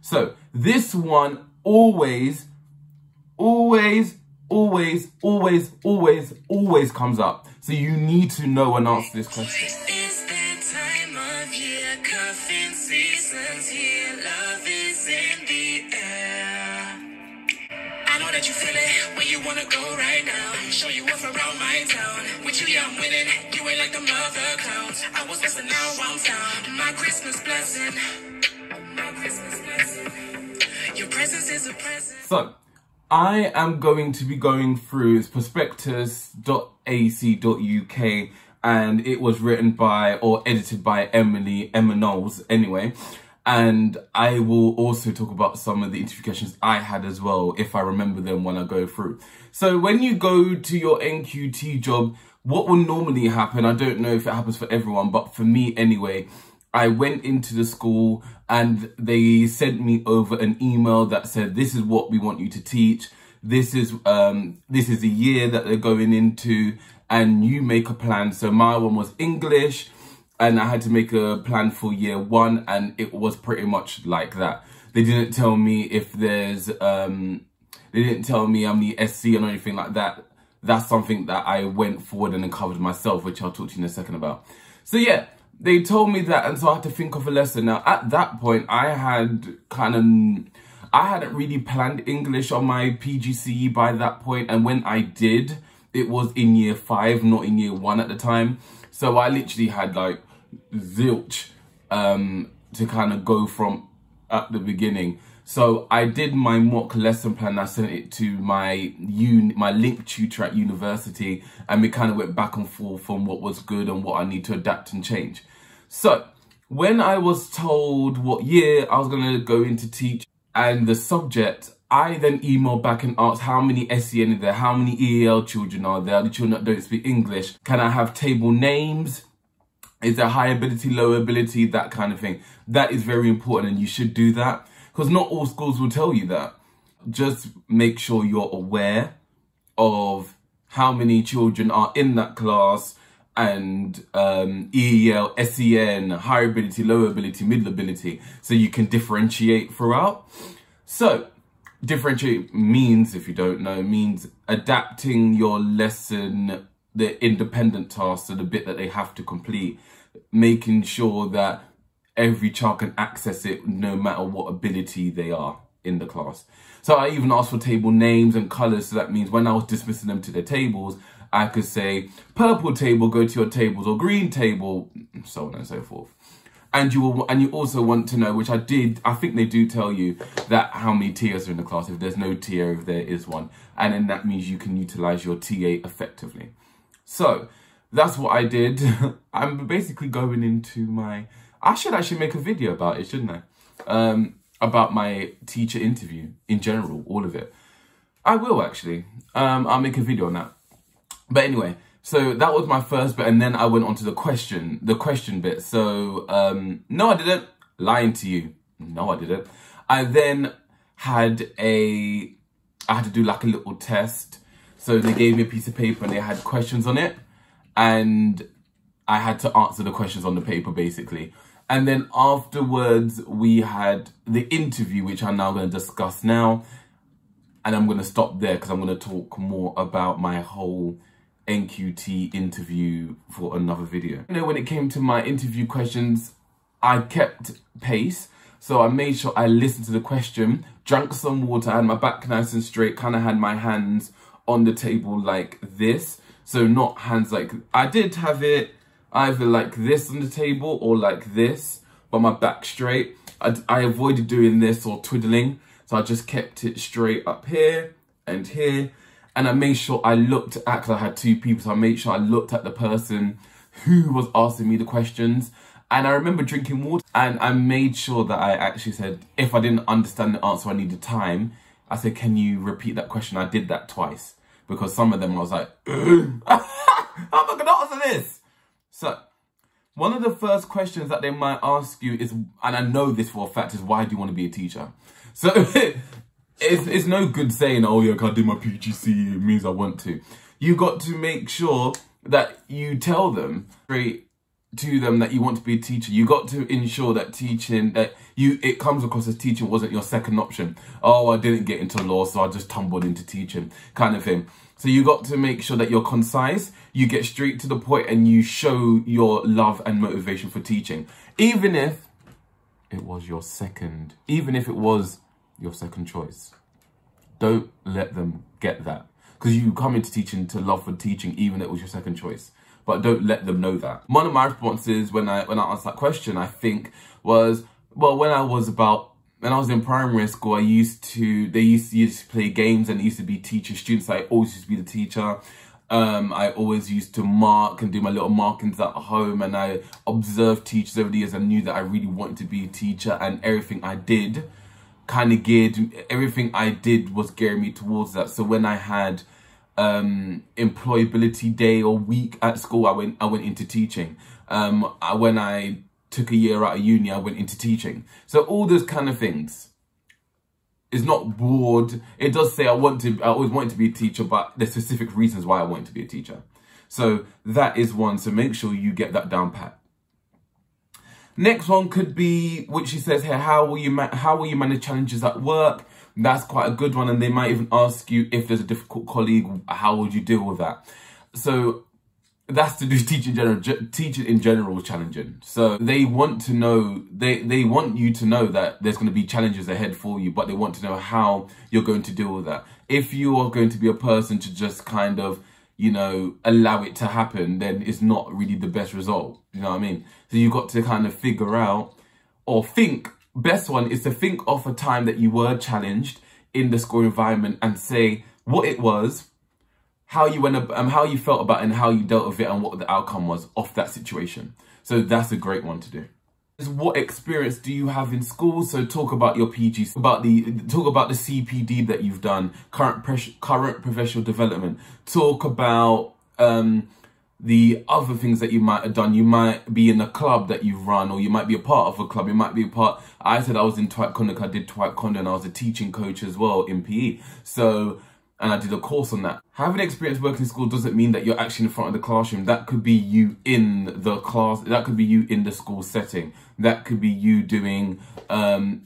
So this one always comes up. So you need to know and answer this question. It's that time of year, cuffing season's here, love is in the air. I know that you feel it when you wanna go right now. Show you off around my town. With you, yeah, I'm winning. You ain't like the mother clowns. I was missing out one town. My Christmas blessing. My Christmas blessing. Your presence is a present. So I am going to be going through prospectus.ac.uk, and it was written by or edited by Emma Knowles anyway. And I will also talk about some of the interview questions I had as well, if I remember them when I go through. So when you go to your NQT job, what will normally happen, I don't know if it happens for everyone, but for me anyway, I went into the school and they sent me over an email that said, this is what we want you to teach. This is the year that they're going into, and you make a plan. So my one was English, and I had to make a plan for year one, and it was pretty much like that. They didn't tell me if there's, they didn't tell me I'm the SC or anything like that. That's something that I went forward and uncovered myself, which I'll talk to you in a second about. So yeah, they told me that, and so I had to think of a lesson. Now, at that point, I hadn't really planned English on my PGCE by that point, and when I did, it was in year 5, not in year 1 at the time. So I literally had like zilch to kind of go from at the beginning. So I did my mock lesson plan. I sent it to my link tutor at university, and we kind of went back and forth on what was good and what I need to adapt and change. So when I was told what year I was going to go into teach and the subject, I then emailed back and asked how many SEN are there, how many EAL children are there, the children that don't speak English, can I have table names, is there high ability, low ability, that kind of thing. That is very important, and you should do that, because not all schools will tell you that. Just make sure you're aware of how many children are in that class, and EAL, SEN, high ability, low ability, middle ability, so you can differentiate throughout. So differentiate means, if you don't know, means adapting your lesson, the independent tasks, so the bit that they have to complete, making sure that every child can access it no matter what ability they are in the class. So I even asked for table names and colours, so that means when I was dismissing them to their tables, I could say, purple table, go to your tables, or green table, so on and so forth. And you also want to know, which I think they do tell you, that how many tiers are in the class, if there's no tier, if there is one. And then that means you can utilise your TA effectively. So that's what I did. I'm basically going into my, I should actually make a video about it, shouldn't I? About my teacher interview in general, all of it. I will actually. I'll make a video on that. But anyway, so that was my first bit, and then I went on to the question bit. So, no, I didn't. Lying to you. No, I didn't. I then had I had to do like a little test. So they gave me a piece of paper and they had questions on it, and I had to answer the questions on the paper basically. And then afterwards we had the interview, which I'm now going to discuss now. And I'm going to stop there because I'm going to talk more about my whole NQT interview for another video. You know, when it came to my interview questions, I kept pace. So I made sure I listened to the question, drank some water, I had my back nice and straight, kind of had my hands on the table like this. So not hands like, I did have it either like this on the table or like this, but my back straight. I avoided doing this or twiddling. So I just kept it straight up here and here. And I made sure I looked at, because I had two people, so I made sure I looked at the person who was asking me the questions. And I remember drinking water, and I made sure that I actually said, if I didn't understand the answer, I needed time. I said, can you repeat that question? I did that twice, because some of them I was like, how am I going to answer this? So one of the first questions that they might ask you is, and I know this for a fact, is why do you want to be a teacher? So it's no good saying, oh yeah, I did my PGC, it means I want to. You got to make sure that you tell them straight to them that you want to be a teacher, you got to ensure that teaching, it comes across as teaching wasn't your second option. Oh, I didn't get into law, so I just tumbled into teaching, kind of thing. So you got to make sure that you're concise, you get straight to the point, and you show your love and motivation for teaching. Even if it was your second choice. Don't let them get that. Because you come into teaching to love for teaching, even if it was your second choice. But don't let them know that. One of my responses when I asked that question, I think, was, well, when I was in primary school, they used to play games, and it used to be teacher-students. I always used to be the teacher. I always used to mark and do my little markings at home, and I observed teachers over the years and knew that I really wanted to be a teacher, and everything I did was gearing me towards that. So when I had employability day or week at school, I went into teaching. When I took a year out of uni, I went into teaching. So all those kind of things. It's not broad. It does say I always wanted to be a teacher, but there's specific reasons why I wanted to be a teacher. So that is one. So make sure you get that down pat. Next one could be, which she says here, how will you manage challenges at work? That's quite a good one, and they might even ask you if there's a difficult colleague, how would you deal with that? So that's to do teaching in general is challenging. So they want to know, they want you to know that there's going to be challenges ahead for you, but they want to know how you're going to deal with that. If you are going to be a person to just kind of, you know, allow it to happen, then it's not really the best result. You know what I mean? So you've got to kind of figure out, or think, best one is to think of a time that you were challenged in the school environment and say what it was, how you felt about it, and how you dealt with it, and what the outcome was of that situation. So that's a great one to do. What experience do you have in school? So talk about your PG, talk about the CPD that you've done, current professional development. Talk about the other things that you might have done. You might be in a club that you've run, or you might be a part of a club. You might be a part. I said I was in Taekwondo. I did Taekwondo, and I was a teaching coach as well in PE. So, and I did a course on that. Having experience working in school doesn't mean that you're actually in front of the classroom. That could be you in the class. That could be you in the school setting. That could be you doing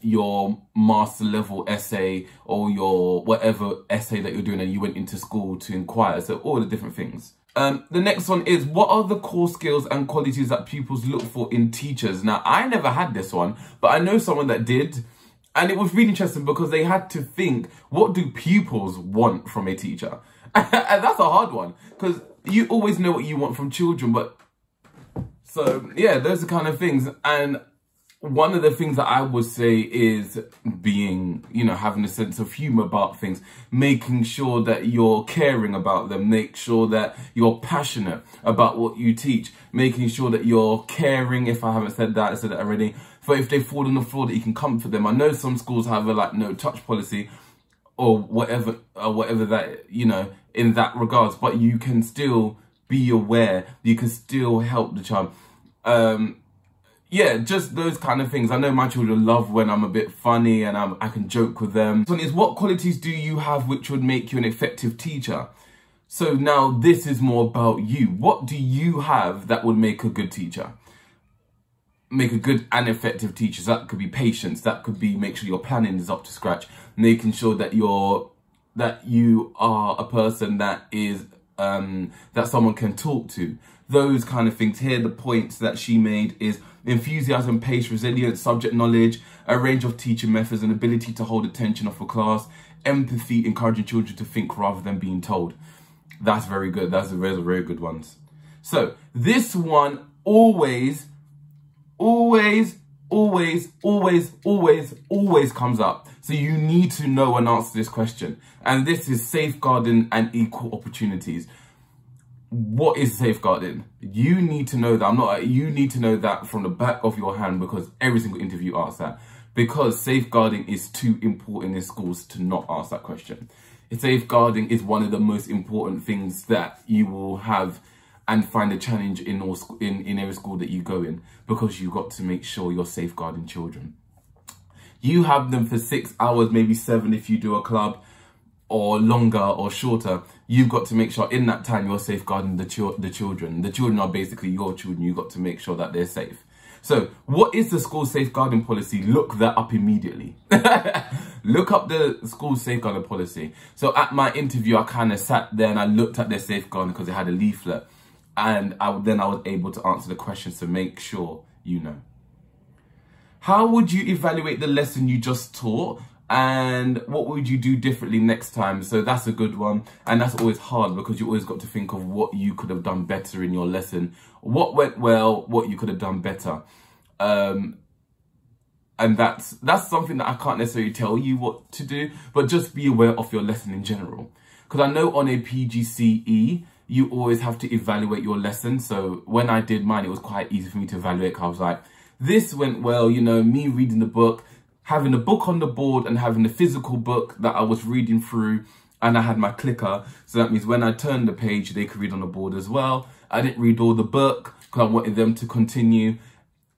your master level essay, or your whatever essay that you're doing, and you went into school to inquire. So all the different things. The next one is, what are the core skills and qualities that pupils look for in teachers? Now, I never had this one, but I know someone that did. And it was really interesting because they had to think, what do pupils want from a teacher? And that's a hard one, because you always know what you want from children. But so, yeah, those are kind of things. And one of the things that I would say is being, you know, having a sense of humor about things, making sure that you're caring about them, make sure that you're passionate about what you teach, making sure that you're caring, if I haven't said that, I said it already, for if they fall on the floor that you can comfort them. I know some schools have a like no touch policy or whatever that, you know, in that regards, but you can still be aware, you can still help the child. Yeah, just those kind of things. I know my children love when I'm a bit funny and I can joke with them. So is, what qualities do you have which would make you an effective teacher? So now this is more about you. What do you have that would make a good teacher? Make a good and effective teacher. So that could be patience. That could be make sure your planning is up to scratch. Making sure that you are a person that is that someone can talk to. Those kind of things. Here, the points that she made is enthusiasm, pace, resilience, subject knowledge, a range of teaching methods, and ability to hold attention of a class, empathy, encouraging children to think rather than being told. That's very good. Those are very good ones. So this one always comes up. So you need to know and answer this question. And this is safeguarding and equal opportunities. What is safeguarding? You need to know that. You need to know that from the back of your hand, because every single interview asks that. Because safeguarding is too important in schools to not ask that question. Safeguarding is one of the most important things that you will have and find a challenge in every school that you go in, because you've got to make sure you're safeguarding children. You have them for 6 hours, maybe 7 if you do a club. or longer or shorter, you've got to make sure in that time you're safeguarding the children. The children are basically your children. You've got to make sure that they're safe. So what is the school safeguarding policy? Look that up immediately. Look up the school safeguarding policy. So at my interview, I kind of sat there and I looked at their safeguarding because it had a leaflet. And then I was able to answer the questions to make sure you know. How would you evaluate the lesson you just taught? And what would you do differently next time? So that's a good one. And that's always hard because you always got to think of what you could have done better in your lesson. What went well, what you could have done better. And that's something that I can't necessarily tell you what to do, but just be aware of your lesson in general. Because I know on a PGCE, you always have to evaluate your lesson. So when I did mine, it was quite easy for me to evaluate. I was like, this went well, you know, me reading the book, having the book on the board and having the physical book that I was reading through, and I had my clicker. So that means when I turned the page, they could read on the board as well. I didn't read all the book because I wanted them to continue.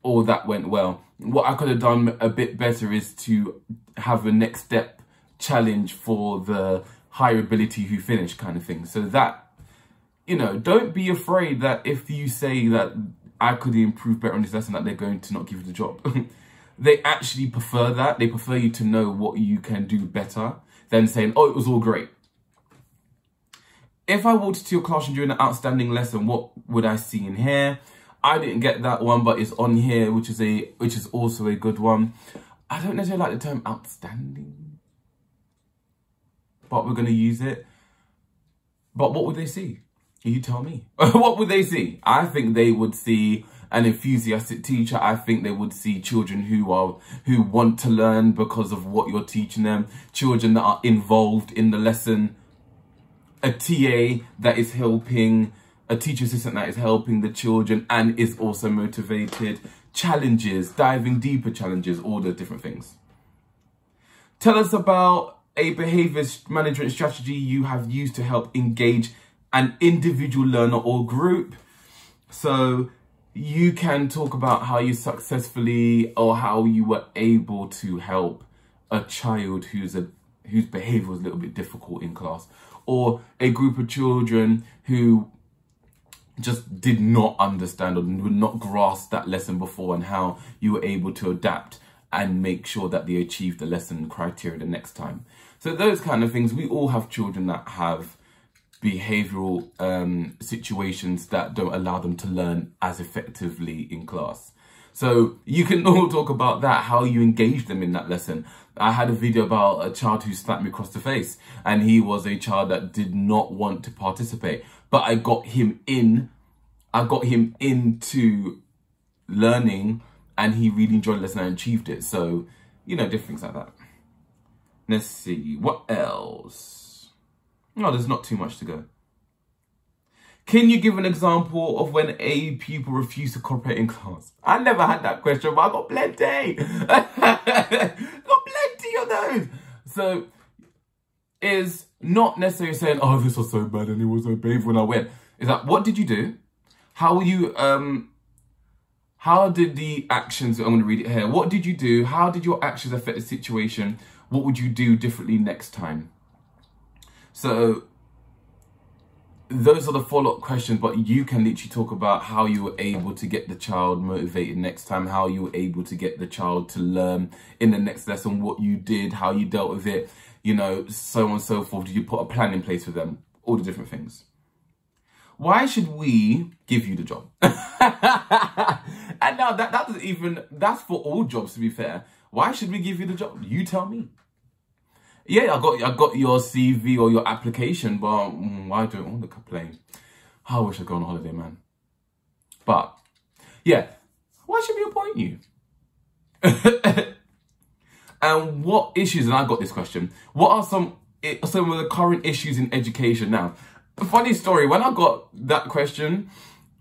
All that went well. What I could have done a bit better is to have a next step challenge for the higher ability who finished kind of thing. So that, you know, don't be afraid that if you say that I could improve better on this lesson, that they're going to not give you the job. They actually prefer that. They prefer you to know what you can do better than saying, oh, it was all great. If I walked into your classroom during an outstanding lesson, what would I see in here? I didn't get that one, but it's on here, which is also a good one. I don't necessarily like the term outstanding, but we're going to use it. But what would they see? You tell me. What would they see? I think they would see an enthusiastic teacher. I think they would see children who want to learn because of what you're teaching them. Children that are involved in the lesson. A TA that is helping, a teacher assistant that is helping the children and is also motivated. Challenges, diving deeper challenges, all the different things. Tell us about a behavior management strategy you have used to help engage an individual learner or group. So you can talk about how you successfully or how you were able to help a child whose behavior was a little bit difficult in class, or a group of children who just did not understand or would not grasp that lesson before, and how you were able to adapt and make sure that they achieve the lesson criteria the next time. So those kind of things. We all have children that have behavioral situations that don't allow them to learn as effectively in class. So you can all talk about that, how you engage them in that lesson. I had a video about a child who slapped me across the face, and he was a child that did not want to participate, but I got him into learning, and he really enjoyed the lesson and achieved it. So, you know, different things like that. Let's see, what else? No, there's not too much to go. Can you give an example of when a pupil refused to cooperate in class? I never had that question, but I got plenty. Got plenty of those. So, is not necessarily saying, oh, this was so bad and he was so brave when I went. Is that, what did you do? How did the actions, I'm going to read it here. What did you do? How did your actions affect the situation? What would you do differently next time? So those are the follow-up questions, but you can literally talk about how you were able to get the child motivated next time, how you were able to get the child to learn in the next lesson, what you did, how you dealt with it, you know, so on and so forth. Did you put a plan in place for them? All the different things. Why should we give you the job? And now that doesn't even, that's for all jobs, to be fair. Why should we give you the job? You tell me. Yeah, I got your CV or your application, but why don't I want to complain? I wish I'd go on holiday, man. But yeah, why should we appoint you? And what issues, and I got this question, what are some of the current issues in education now? A funny story, when I got that question,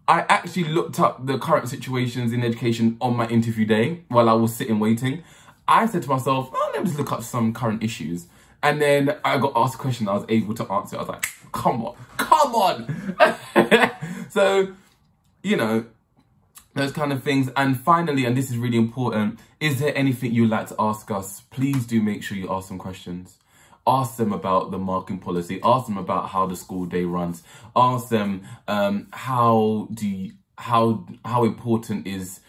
I actually looked up the current situations in education on my interview day while I was sitting waiting. I said to myself, oh, let me just look up some current issues. And then I got asked a question I was able to answer. I was like, come on. So, you know, those kind of things. And finally, and this is really important, is there anything you'd like to ask us? Please do make sure you ask some questions. Ask them about the marking policy. Ask them about how the school day runs. Ask them how important is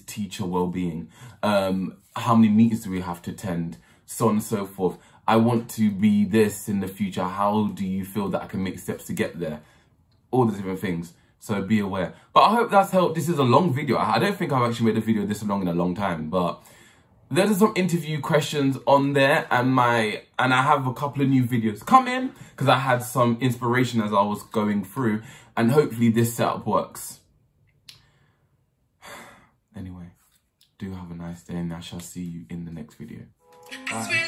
teacher well-being. How many meetings do we have to attend? So on and so forth. I want to be this in the future. How do you feel that I can make steps to get there? All the different things. So be aware. But I hope that's helped. This is a long video. I don't think I've actually made a video this long in a long time, but there's some interview questions on there, and I have a couple of new videos coming because I had some inspiration as I was going through, and hopefully this setup works. Anyway, do have a nice day, and I shall see you in the next video. Bye.